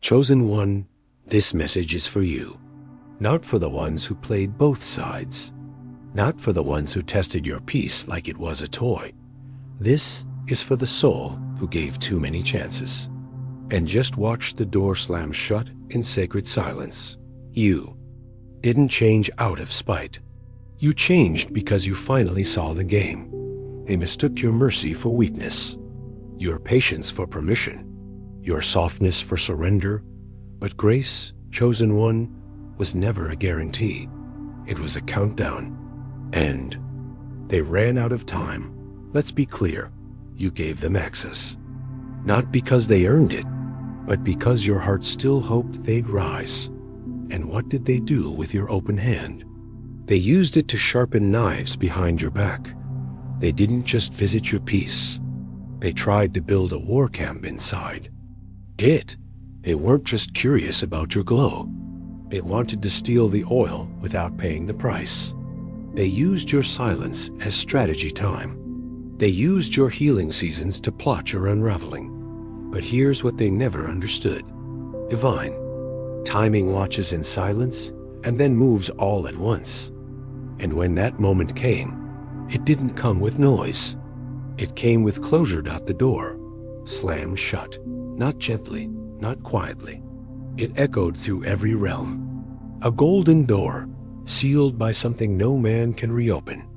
Chosen one, this message is for you. Not for the ones who played both sides. Not for the ones who tested your peace like it was a toy. This is for the soul who gave too many chances and just watched the door slam shut in sacred silence. You didn't change out of spite. You changed because you finally saw the game. They mistook your mercy for weakness, your patience for permission, your softness for surrender. But grace, chosen one, was never a guarantee. It was a countdown. And they ran out of time. Let's be clear, you gave them access. Not because they earned it, but because your heart still hoped they'd rise. And what did they do with your open hand? They used it to sharpen knives behind your back. They didn't just visit your peace. They tried to build a war camp inside. They weren't just curious about your glow. They wanted to steal the oil without paying the price. They used your silence as strategy time. They used your healing seasons to plot your unraveling. But here's what they never understood. Divine timing watches in silence and then moves all at once. And when that moment came, it didn't come with noise. It came with closure out the door, slammed shut, not gently, not quietly. It echoed through every realm. A golden door, sealed by something no man can reopen,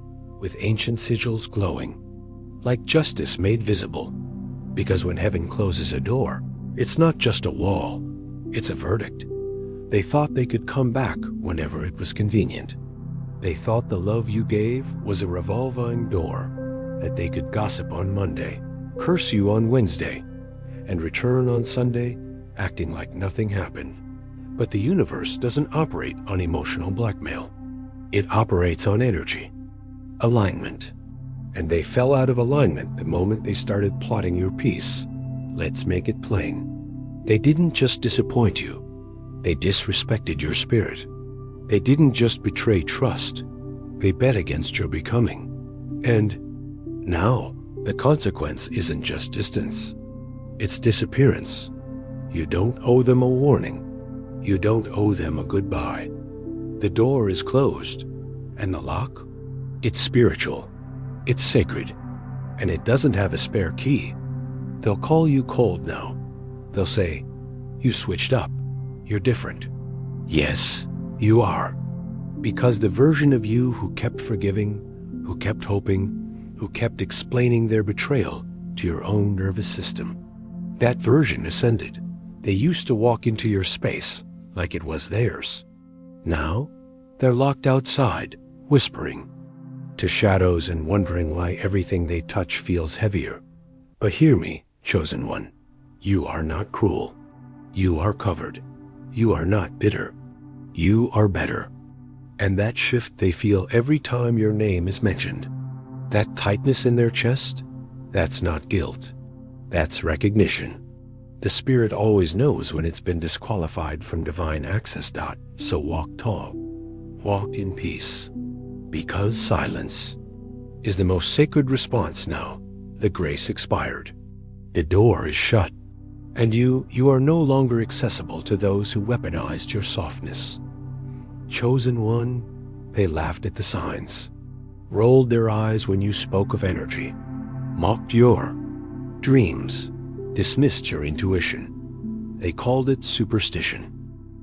with ancient sigils glowing, like justice made visible. Because when heaven closes a door, it's not just a wall, it's a verdict. They thought they could come back whenever it was convenient. They thought the love you gave was a revolving door, that they could gossip on Monday, curse you on Wednesday, and return on Sunday acting like nothing happened. But the universe doesn't operate on emotional blackmail. It operates on energy, alignment. And they fell out of alignment the moment they started plotting your peace. Let's make it plain. They didn't just disappoint you. They disrespected your spirit. They didn't just betray trust. They bet against your becoming. And now the consequence isn't just distance. It's disappearance. You don't owe them a warning. You don't owe them a goodbye. The door is closed, and the lock? It's spiritual. It's sacred, and it doesn't have a spare key. They'll call you cold now. They'll say, you switched up. You're different. Yes, you are. Because the version of you who kept forgiving, who kept hoping, who kept explaining their betrayal to your own nervous system, that version ascended. They used to walk into your space like it was theirs. Now, they're locked outside, whispering to shadows and wondering why everything they touch feels heavier. But hear me, chosen one. You are not cruel. You are covered. You are not bitter. You are better. And that shift they feel every time your name is mentioned, that tightness in their chest, that's not guilt. That's recognition. The spirit always knows when it's been disqualified from divine access. So walk tall. Walk in peace. Because silence is the most sacred response now. The grace expired. The door is shut. And you are no longer accessible to those who weaponized your softness. Chosen one, they laughed at the signs, rolled their eyes when you spoke of energy, mocked your dreams, dismissed your intuition. They called it superstition.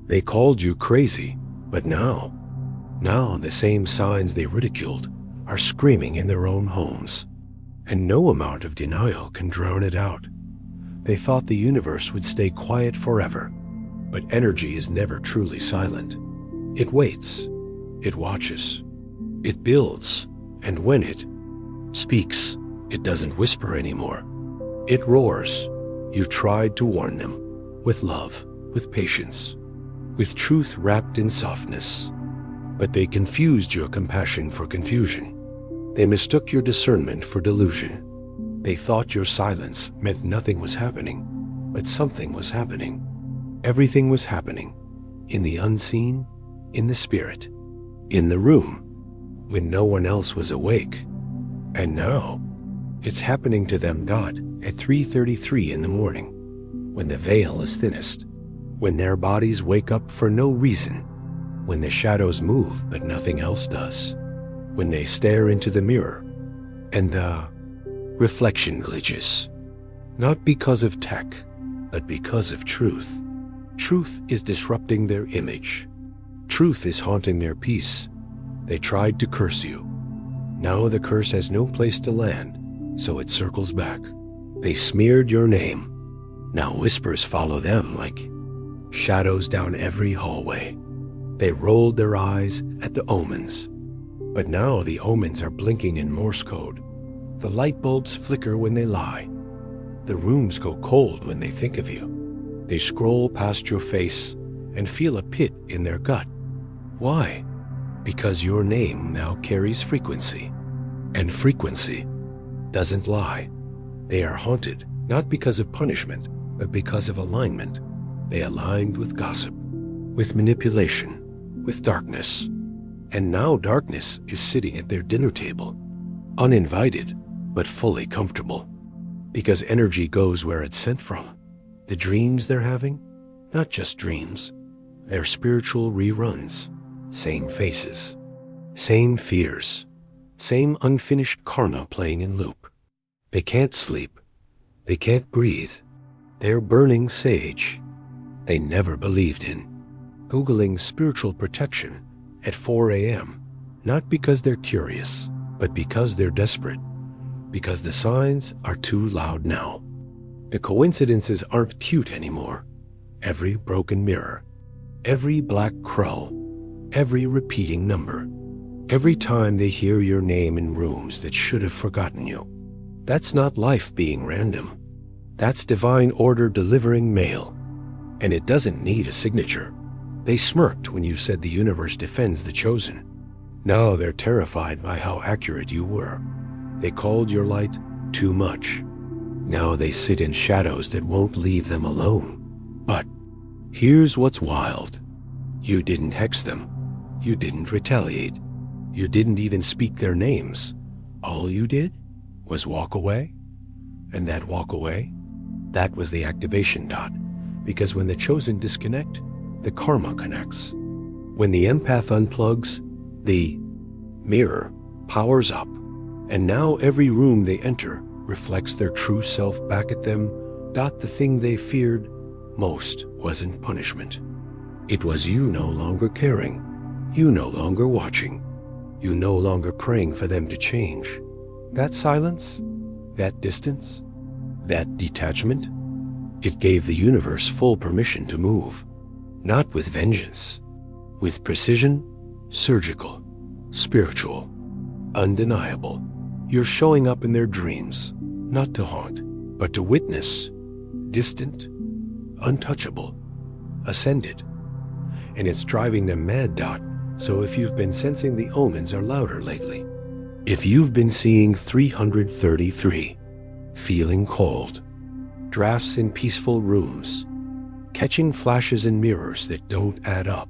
They called you crazy. But now the same signs they ridiculed are screaming in their own homes. And no amount of denial can drown it out. They thought the universe would stay quiet forever. But energy is never truly silent. It waits. It watches. It builds. And when it speaks, it doesn't whisper anymore. It roars. You tried to warn them, with love, with patience, with truth wrapped in softness. But they confused your compassion for confusion. They mistook your discernment for delusion. They thought your silence meant nothing was happening, but something was happening. Everything was happening, in the unseen, in the spirit, in the room, when no one else was awake. And now, it's happening to them at 3:33 in the morning, when the veil is thinnest, when their bodies wake up for no reason, when the shadows move but nothing else does, when they stare into the mirror and the reflection glitches, not because of tech, but because of truth. Truth is disrupting their image. Truth is haunting their peace. They tried to curse you. Now the curse has no place to land, so it circles back. They smeared your name. Now whispers follow them like shadows down every hallway. They rolled their eyes at the omens. But now the omens are blinking in Morse code. The light bulbs flicker when they lie. The rooms go cold when they think of you. They scroll past your face and feel a pit in their gut. Why? Because your name now carries frequency. And frequency doesn't lie. They are haunted, not because of punishment, but because of alignment. They aligned with gossip, with manipulation, with darkness. And now darkness is sitting at their dinner table, uninvited, but fully comfortable. Because energy goes where it's sent from. The dreams they're having, not just dreams, they're spiritual reruns. Same faces, same fears, same unfinished karma playing in loop. They can't sleep. They can't breathe. They're burning sage. They never believed in. Googling spiritual protection at 4 a.m., not because they're curious, but because they're desperate. Because the signs are too loud now. The coincidences aren't cute anymore. Every broken mirror, every black crow, every repeating number, every time they hear your name in rooms that should have forgotten you. That's not life being random. That's divine order delivering mail. And it doesn't need a signature. They smirked when you said the universe defends the chosen. Now they're terrified by how accurate you were. They called your light too much. Now they sit in shadows that won't leave them alone. But here's what's wild. You didn't hex them. You didn't retaliate. You didn't even speak their names. All you did was walk away. And that walk away, that was the activation dot. Because when the chosen disconnect, the karma connects. When the empath unplugs, the mirror powers up. And now every room they enter reflects their true self back at them. The thing they feared most wasn't punishment. It was you no longer caring. You no longer watching. You no longer praying for them to change. That silence, that distance, that detachment, it gave the universe full permission to move. Not with vengeance, with precision, surgical, spiritual, undeniable. You're showing up in their dreams, not to haunt, but to witness, distant, untouchable, ascended. And it's driving them mad. So if you've been sensing the omens are louder lately, if you've been seeing 333, feeling cold, drafts in peaceful rooms, catching flashes in mirrors that don't add up,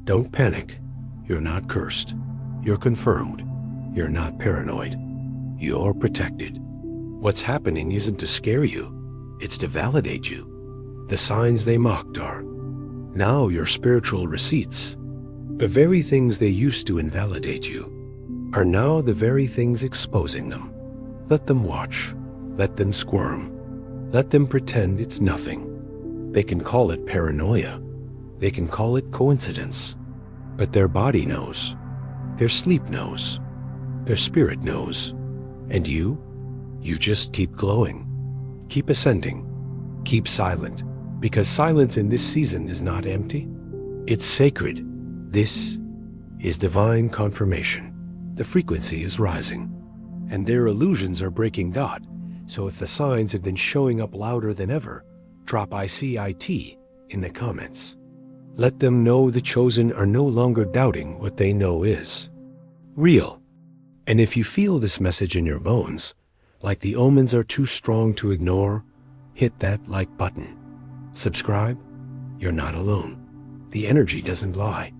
don't panic. You're not cursed. You're confirmed. You're not paranoid. You're protected. What's happening isn't to scare you. It's to validate you. The signs they mocked are now your spiritual receipts. The very things they used to invalidate you are now the very things exposing them. Let them watch. Let them squirm. Let them pretend it's nothing. They can call it paranoia. They can call it coincidence. But their body knows. Their sleep knows. Their spirit knows. And you just keep glowing. Keep ascending. Keep silent. Because silence in this season is not empty. It's sacred. This is divine confirmation. The frequency is rising. And their illusions are breaking. So if the signs have been showing up louder than ever, drop ICIT in the comments. Let them know the chosen are no longer doubting what they know is real. And if you feel this message in your bones, like the omens are too strong to ignore, hit that like button. Subscribe. You're not alone. The energy doesn't lie.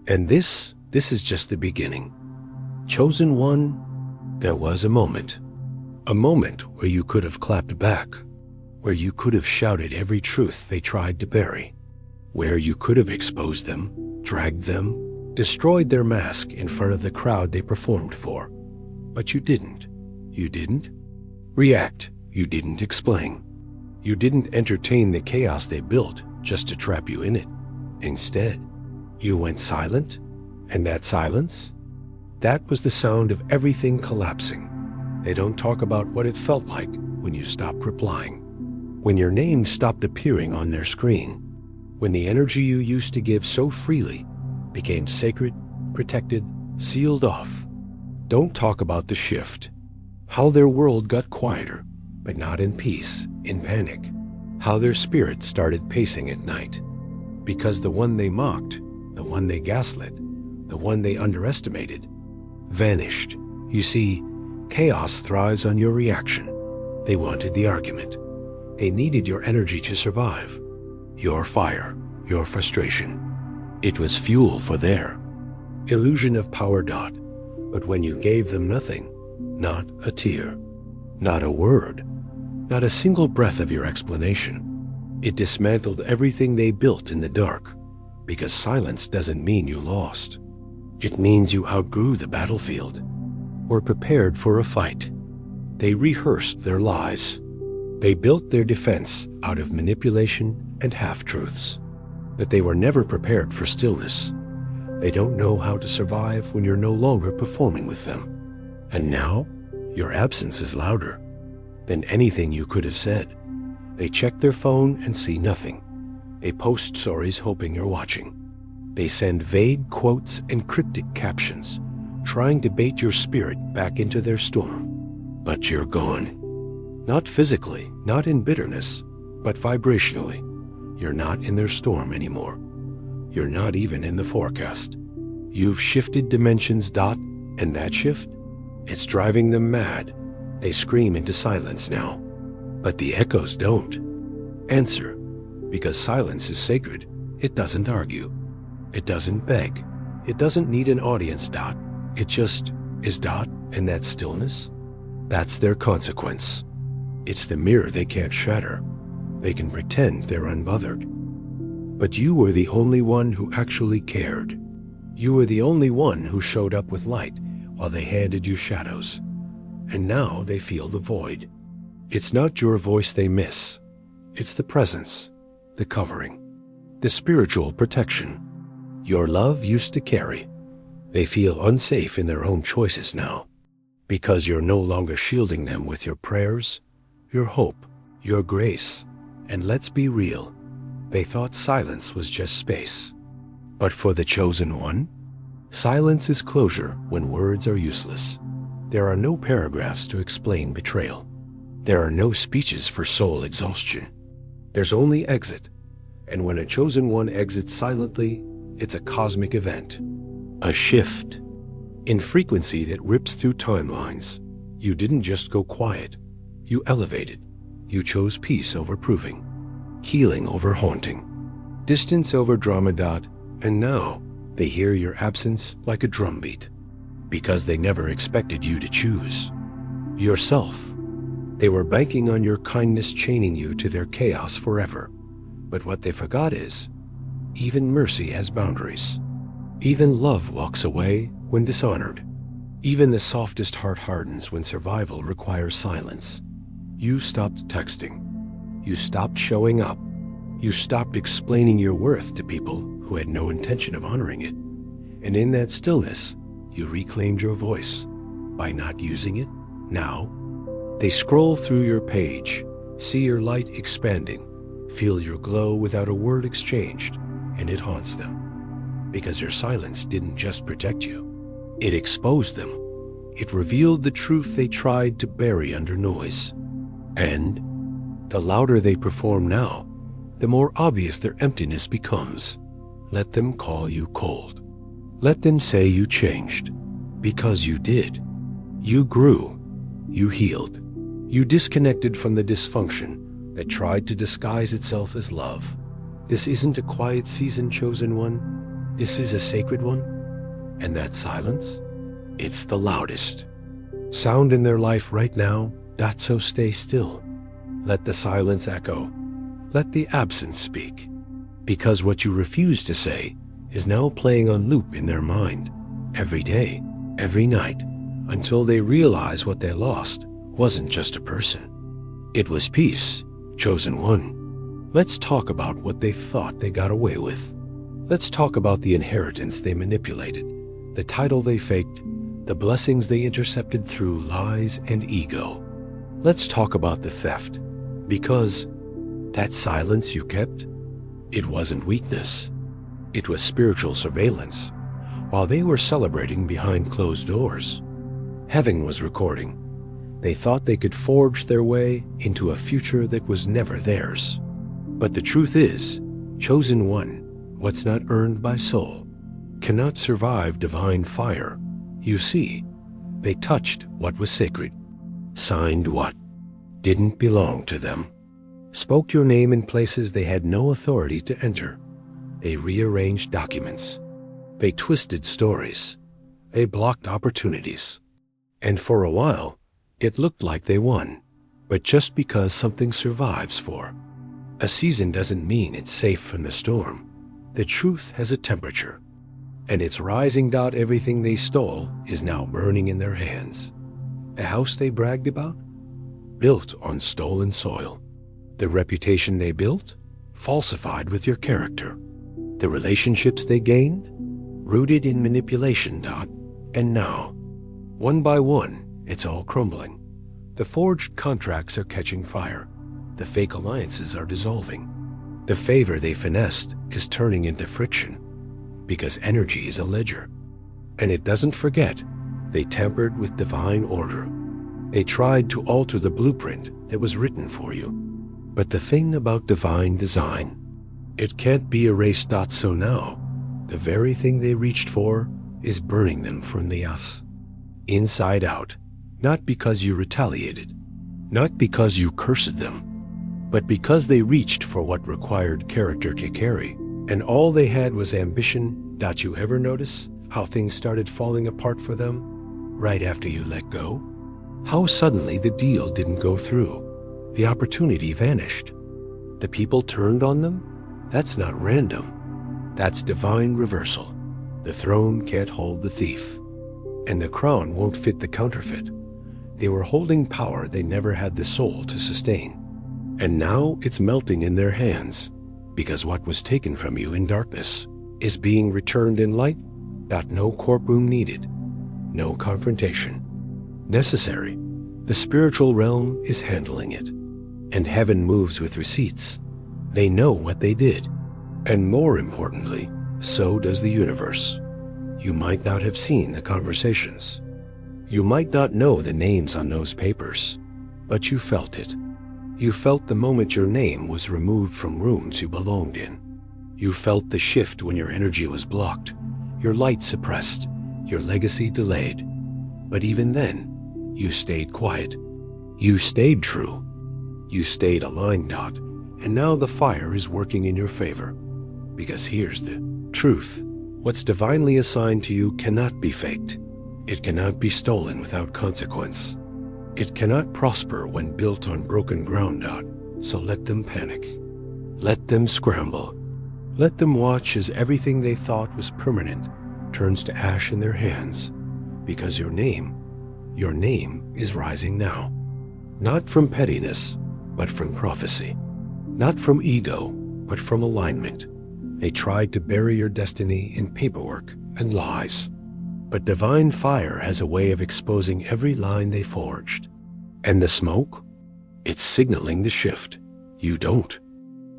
And this is just the beginning. Chosen one, there was a moment where you could have clapped back, where you could have shouted every truth they tried to bury. where you could have exposed them, dragged them, destroyed their mask in front of the crowd they performed for. But you didn't. You didn't react. You didn't explain. You didn't entertain the chaos they built just to trap you in it. Instead, you went silent, and that silence, that was the sound of everything collapsing. They don't talk about what it felt like when you stopped replying, when your name stopped appearing on their screen, when the energy you used to give so freely became sacred, protected, sealed off. Don't talk about the shift, how their world got quieter, but not in peace, in panic, how their spirit started pacing at night, because the one they mocked, the one they gaslit, the one they underestimated, vanished. You see, chaos thrives on your reaction. They wanted the argument. They needed your energy to survive. Your fire, your frustration. It was fuel for their illusion of power. But when you gave them nothing, not a tear, not a word, not a single breath of your explanation, it dismantled everything they built in the dark. Because silence doesn't mean you lost. It means you outgrew the battlefield, were prepared for a fight. They rehearsed their lies. They built their defense out of manipulation and half-truths. But they were never prepared for stillness. They don't know how to survive when you're no longer performing with them. And now, your absence is louder than anything you could have said. They check their phone and see nothing. They post stories hoping you're watching. They send vague quotes and cryptic captions, trying to bait your spirit back into their storm. But you're gone. Not physically, not in bitterness, but vibrationally. You're not in their storm anymore. You're not even in the forecast. You've shifted dimensions. And that shift? It's driving them mad. They scream into silence now. But the echoes don't answer, because silence is sacred. It doesn't argue. It doesn't beg. It doesn't need an audience. It just is. And that stillness? That's their consequence. It's the mirror they can't shatter. They can pretend they're unbothered. But you were the only one who actually cared. You were the only one who showed up with light while they handed you shadows. And now they feel the void. It's not your voice they miss. It's the presence, the covering, the spiritual protection your love used to carry. They feel unsafe in their own choices now, because you're no longer shielding them with your prayers, your hope, your grace. And let's be real, they thought silence was just space. But for the chosen one, silence is closure when words are useless. There are no paragraphs to explain betrayal. There are no speeches for soul exhaustion. There's only exit. And when a chosen one exits silently, it's a cosmic event. A shift in frequency that rips through timelines. You didn't just go quiet. You elevated. You chose peace over proving, healing over haunting, distance over drama. And now they hear your absence like a drumbeat, because they never expected you to choose yourself. They were banking on your kindness chaining you to their chaos forever. But what they forgot is, even mercy has boundaries. Even love walks away when dishonored. Even the softest heart hardens when survival requires silence. You stopped texting. You stopped showing up. You stopped explaining your worth to people who had no intention of honoring it. And in that stillness, you reclaimed your voice by not using it. Now, they scroll through your page, see your light expanding, feel your glow without a word exchanged, and it haunts them. Because your silence didn't just protect you. It exposed them. It revealed the truth they tried to bury under noise. And the louder they perform now, the more obvious their emptiness becomes. Let them call you cold. Let them say you changed. Because you did. You grew. You healed. You disconnected from the dysfunction that tried to disguise itself as love. This isn't a quiet season, chosen one. This is a sacred one. And that silence, it's the loudest sound in their life right now. So stay still. Let the silence echo. Let the absence speak. Because what you refuse to say is now playing on loop in their mind, every day, every night, until they realize what they lost wasn't just a person. It was peace, chosen one. Let's talk about what they thought they got away with. Let's talk about the inheritance they manipulated, the title they faked, the blessings they intercepted through lies and ego. Let's talk about the theft, because that silence you kept, it wasn't weakness. It was spiritual surveillance. While they were celebrating behind closed doors, heaven was recording. They thought they could forge their way into a future that was never theirs. But the truth is, chosen one, what's not earned by soul, cannot survive divine fire. You see, they touched what was sacred, signed what didn't belong to them, spoke your name in places they had no authority to enter. They rearranged documents. They twisted stories. They blocked opportunities. And for a while, it looked like they won. But just because something survives for a season doesn't mean it's safe from the storm. The truth has a temperature, and it's rising. Everything they stole is now burning in their hands. The house they bragged about, built on stolen soil. The reputation they built, falsified with your character. The relationships they gained, rooted in manipulation. And now, one by one, it's all crumbling. The forged contracts are catching fire. The fake alliances are dissolving. The favor they finessed is turning into friction, because energy is a ledger. And it doesn't forget, they tampered with divine order. They tried to alter the blueprint that was written for you. But the thing about divine design, it can't be erased. So now, the very thing they reached for is burning them from the us, inside out. Not because you retaliated, not because you cursed them, but because they reached for what required character to carry, and all they had was ambition. You ever notice how things started falling apart for them right after you let go? How suddenly the deal didn't go through. The opportunity vanished. The people turned on them? That's not random. That's divine reversal. The throne can't hold the thief, and the crown won't fit the counterfeit. They were holding power they never had the soul to sustain. And now it's melting in their hands, because what was taken from you in darkness is being returned in light. No courtroom needed, no confrontation necessary. The spiritual realm is handling it, and heaven moves with receipts. They know what they did, and more importantly, so does the universe. You might not have seen the conversations. You might not know the names on those papers, but you felt it. You felt the moment your name was removed from rooms you belonged in. You felt the shift when your energy was blocked, your light suppressed, your legacy delayed. But even then, you stayed quiet. You stayed true. You stayed aligned. And now the fire is working in your favor. Because here's the truth. What's divinely assigned to you cannot be faked. It cannot be stolen without consequence. It cannot prosper when built on broken ground. So let them panic. Let them scramble. Let them watch as everything they thought was permanent turns to ash in their hands. Because your name is rising now. Not from pettiness, but from prophecy. Not from ego, but from alignment. They tried to bury your destiny in paperwork and lies. But divine fire has a way of exposing every line they forged. And the smoke? It's signaling the shift. You don't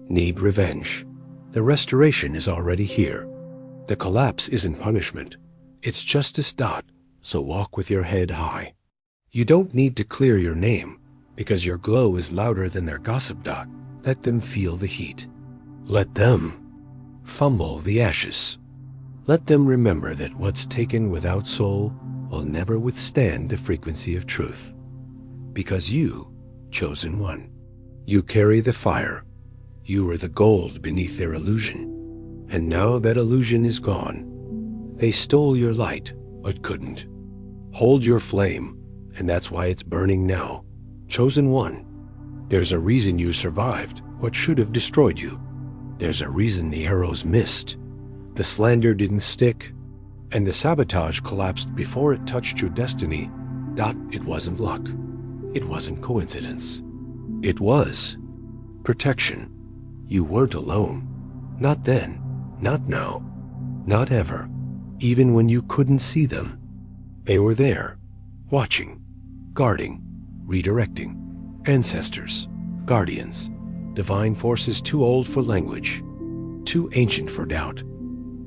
need revenge. The restoration is already here. The collapse isn't punishment. It's justice. So walk with your head high. You don't need to clear your name, because your glow is louder than their gossip. Let them feel the heat. Let them fumble the ashes. Let them remember that what's taken without soul will never withstand the frequency of truth. Because you, chosen one, you carry the fire. You are the gold beneath their illusion. And now that illusion is gone. They stole your light, but couldn't hold your flame, and that's why it's burning now. Chosen one, there's a reason you survived what should have destroyed you. There's a reason the arrows missed, the slander didn't stick, and the sabotage collapsed before it touched your destiny. It wasn't luck. It wasn't coincidence. It was protection. You weren't alone. Not then, not now, not ever, even when you couldn't see them. They were there, watching, guarding, redirecting. Ancestors, guardians, divine forces too old for language, too ancient for doubt.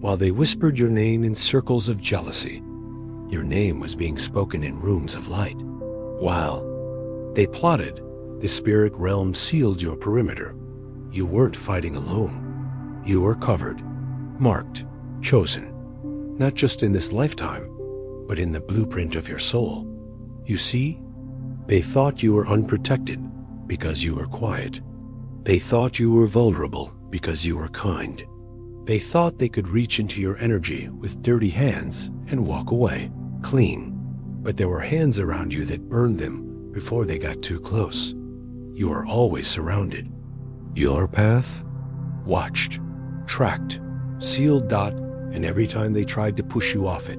While they whispered your name in circles of jealousy, your name was being spoken in rooms of light. While they plotted, the spirit realm sealed your perimeter. You weren't fighting alone. You were covered, marked, chosen, not just in this lifetime, but in the blueprint of your soul. You see, they thought you were unprotected because you were quiet. They thought you were vulnerable because you were kind. They thought they could reach into your energy with dirty hands and walk away, clean. But there were hands around you that burned them before they got too close. You are always surrounded. Your path? Watched, tracked, sealed. And every time they tried to push you off it,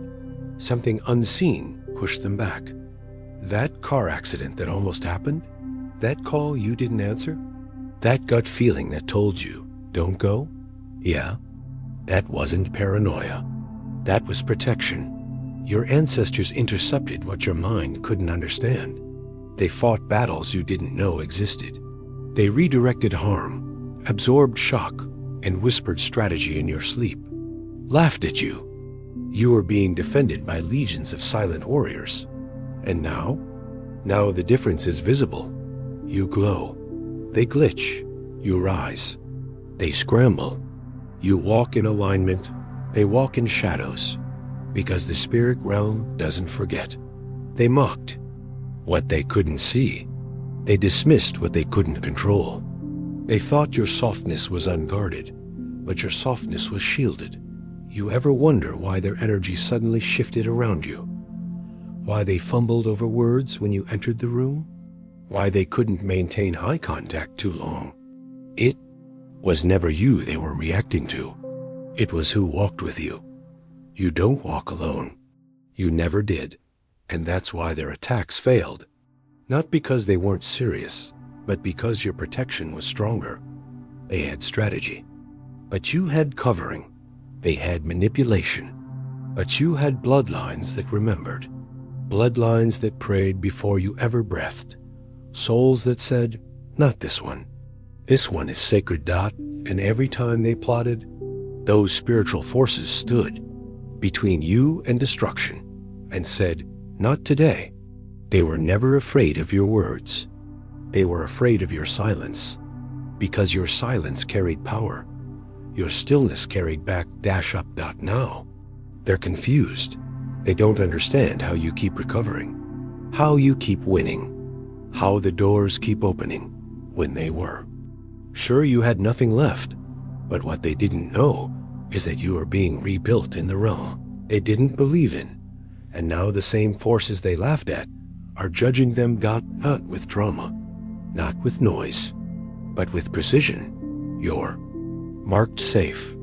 something unseen pushed them back. That car accident that almost happened, that call you didn't answer, that gut feeling that told you, don't go, yeah, that wasn't paranoia. That was protection. Your ancestors intercepted what your mind couldn't understand. They fought battles you didn't know existed. They redirected harm, absorbed shock, and whispered strategy in your sleep. Laughed at you. You were being defended by legions of silent warriors. And now the difference is visible. You glow. They glitch. You rise. They scramble. You walk in alignment. They walk in shadows. Because the spirit realm doesn't forget. They mocked what they couldn't see. They dismissed what they couldn't control. They thought your softness was unguarded, but your softness was shielded. You ever wonder why their energy suddenly shifted around you? Why they fumbled over words when you entered the room? Why they couldn't maintain eye contact too long? It was never you they were reacting to. It was who walked with you. You don't walk alone. You never did. And that's why their attacks failed. Not because they weren't serious, but because your protection was stronger. They had strategy. But you had covering. They had manipulation. But you had bloodlines that remembered. Bloodlines that prayed before you ever breathed. Souls that said, not this one. This one is sacred. And every time they plotted, those spiritual forces stood between you and destruction and said, not today. They were never afraid of your words. They were afraid of your silence. Because your silence carried power. Your stillness carried back up. Now. They're confused. They don't understand how you keep recovering, how you keep winning, how the doors keep opening when they were. Sure, you had nothing left, but what they didn't know is that you are being rebuilt in the realm they didn't believe in, and now the same forces they laughed at are judging them not with drama, not with noise, but with precision. You're marked safe.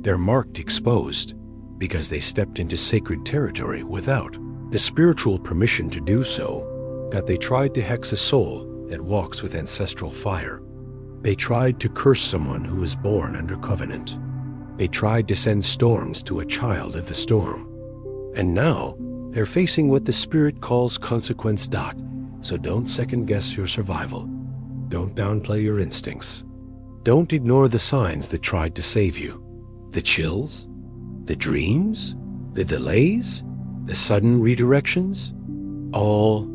They're marked exposed because they stepped into sacred territory without the spiritual permission to do so, that they tried to hex a soul that walks with ancestral fire. They tried to curse someone who was born under covenant. They tried to send storms to a child of the storm. And now they're facing what the spirit calls consequence. So don't second guess your survival. Don't downplay your instincts. Don't ignore the signs that tried to save you. The chills, the dreams, the delays, the sudden redirections, all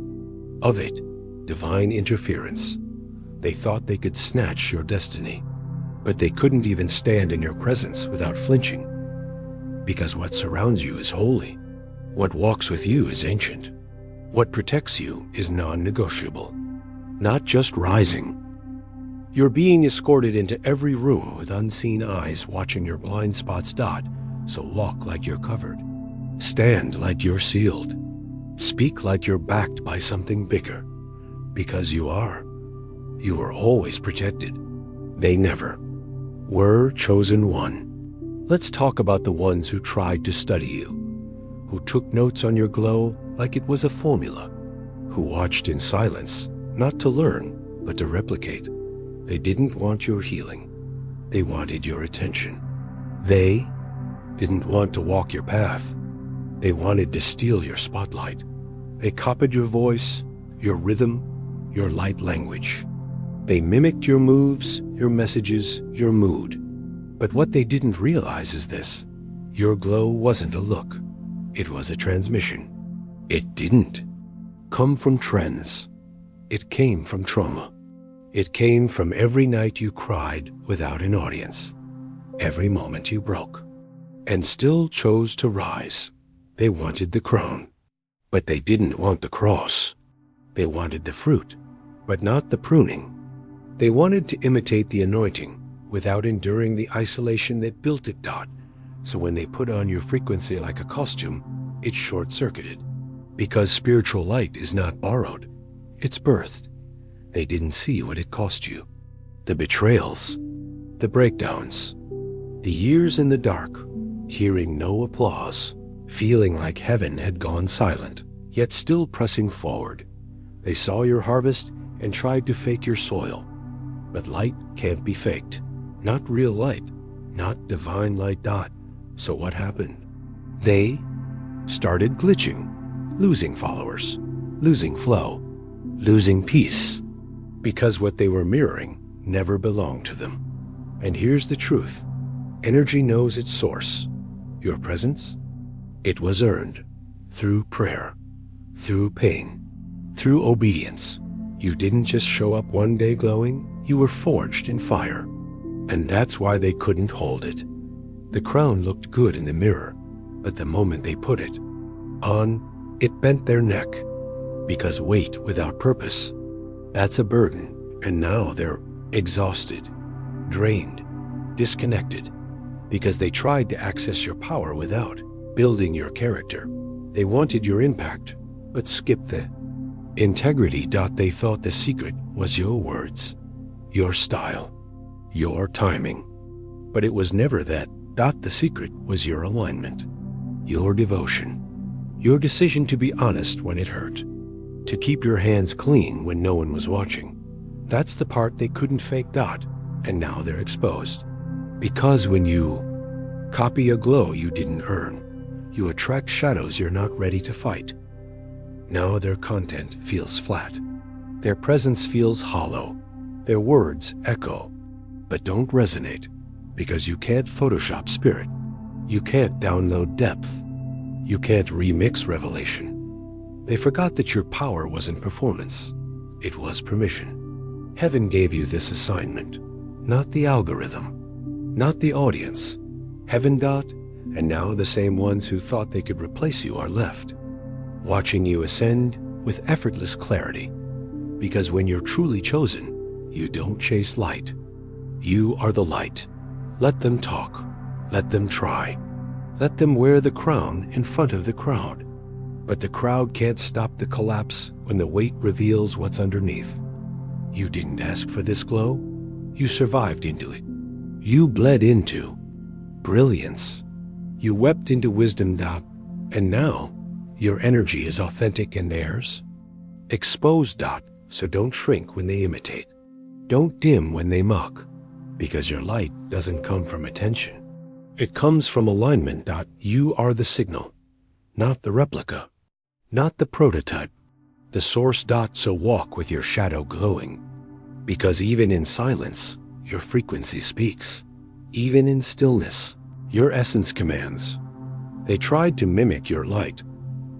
of it, divine interference. They thought they could snatch your destiny, but they couldn't even stand in your presence without flinching, because what surrounds you is holy. What walks with you is ancient. What protects you is non-negotiable, not just rising. You're being escorted into every room with unseen eyes watching your blind spots. So walk like you're covered. Stand like you're sealed. Speak like you're backed by something bigger. Because you are. You are always protected. They never. were chosen one. Let's talk about the ones who tried to study you, who took notes on your glow like it was a formula, who watched in silence, not to learn, but to replicate. They didn't want your healing. They wanted your attention. They didn't want to walk your path. They wanted to steal your spotlight. They copied your voice, your rhythm, your light language. They mimicked your moves, your messages, your mood. But what they didn't realize is this: your glow wasn't a look. It was a transmission. It didn't come from trends. It came from trauma. It came from every night you cried without an audience, every moment you broke, and still chose to rise. They wanted the crown, but they didn't want the cross. They wanted the fruit, but not the pruning. They wanted to imitate the anointing without enduring the isolation that built it. So when they put on your frequency like a costume, it's short-circuited. Because spiritual light is not borrowed, it's birthed. They didn't see what it cost you. The betrayals, the breakdowns, the years in the dark, hearing no applause, feeling like heaven had gone silent, yet still pressing forward. They saw your harvest and tried to fake your soil. But light can't be faked. Not real light, not divine light. So what happened? They started glitching, losing followers, losing flow, losing peace, because what they were mirroring never belonged to them. And here's the truth. Energy knows its source. Your presence? It was earned through prayer, through pain, through obedience. You didn't just show up one day glowing, you were forged in fire. And that's why they couldn't hold it. The crown looked good in the mirror, but the moment they put it on, it bent their neck. Because weight without purpose, that's a burden. And now they're exhausted, drained, disconnected, because they tried to access your power without building your character. They wanted your impact, but skipped the integrity. They thought the secret was your words, your style, your timing. But it was never that. The secret was your alignment, your devotion, your decision to be honest when it hurt, to keep your hands clean when no one was watching. That's the part they couldn't fake. And now they're exposed. Because when you copy a glow you didn't earn, you attract shadows you're not ready to fight. Now their content feels flat. Their presence feels hollow. Their words echo, but don't resonate, because you can't Photoshop spirit. You can't download depth. You can't remix revelation. They forgot that your power wasn't performance. It was permission. Heaven gave you this assignment, not the algorithm, not the audience. Heaven got, and now the same ones who thought they could replace you are left, watching you ascend with effortless clarity. Because when you're truly chosen, you don't chase light. You are the light. Let them talk. Let them try. Let them wear the crown in front of the crowd. But the crowd can't stop the collapse when the weight reveals what's underneath. You didn't ask for this glow. You survived into it. You bled into brilliance. You wept into wisdom. And now your energy is authentic and theirs. Exposed. So don't shrink when they imitate. Don't dim when they mock. Because your light doesn't come from attention. It comes from alignment. You are the signal, not the replica, not the prototype, the source. So walk with your shadow glowing. Because even in silence, your frequency speaks. Even in stillness, your essence commands. They tried to mimic your light,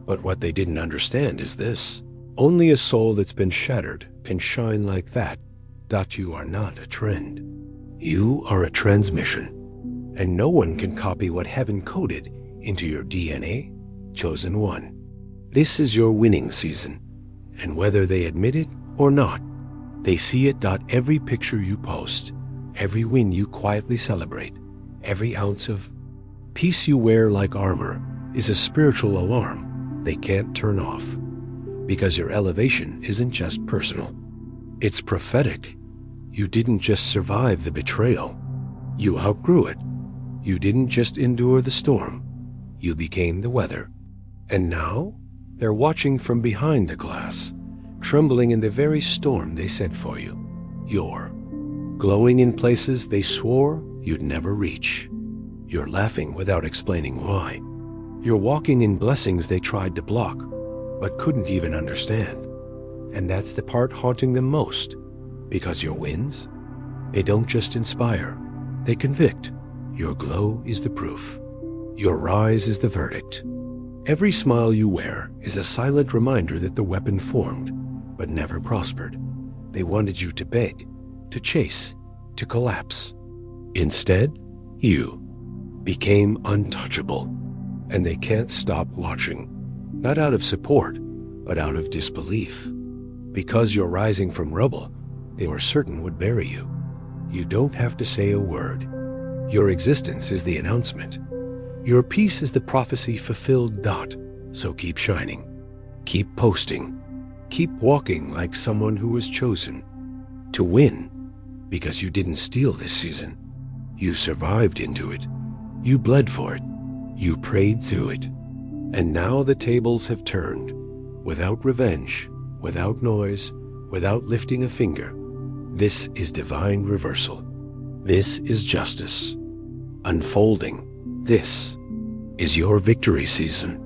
but what they didn't understand is this: only a soul that's been shattered can shine like that. You are not a trend. You are a transmission, and no one can copy what heaven coded into your DNA. Chosen one. This is your winning season, and whether they admit it or not, they see it. Every picture you post, every win you quietly celebrate, every ounce of peace you wear like armor is a spiritual alarm they can't turn off. Because your elevation isn't just personal. It's prophetic. You didn't just survive the betrayal. You outgrew it. You didn't just endure the storm. You became the weather. And now, they're watching from behind the glass, trembling in the very storm they sent for you. You're glowing in places they swore you'd never reach. You're laughing without explaining why. You're walking in blessings they tried to block, but couldn't even understand. And that's the part haunting them most, because your wins, they don't just inspire, they convict. Your glow is the proof. Your rise is the verdict. Every smile you wear is a silent reminder that the weapon formed, but never prospered. They wanted you to beg, to chase, to collapse. Instead, you became untouchable, and they can't stop watching, not out of support, but out of disbelief. Because you're rising from rubble, they were certain would bury you. You don't have to say a word. Your existence is the announcement. Your peace is the prophecy fulfilled dot. So keep shining. Keep posting. Keep walking like someone who was chosen to win, because you didn't steal this season. You survived into it. You bled for it. You prayed through it. And now the tables have turned. Without revenge, without noise, without lifting a finger. This is divine reversal. This is justice unfolding. This is your victory season.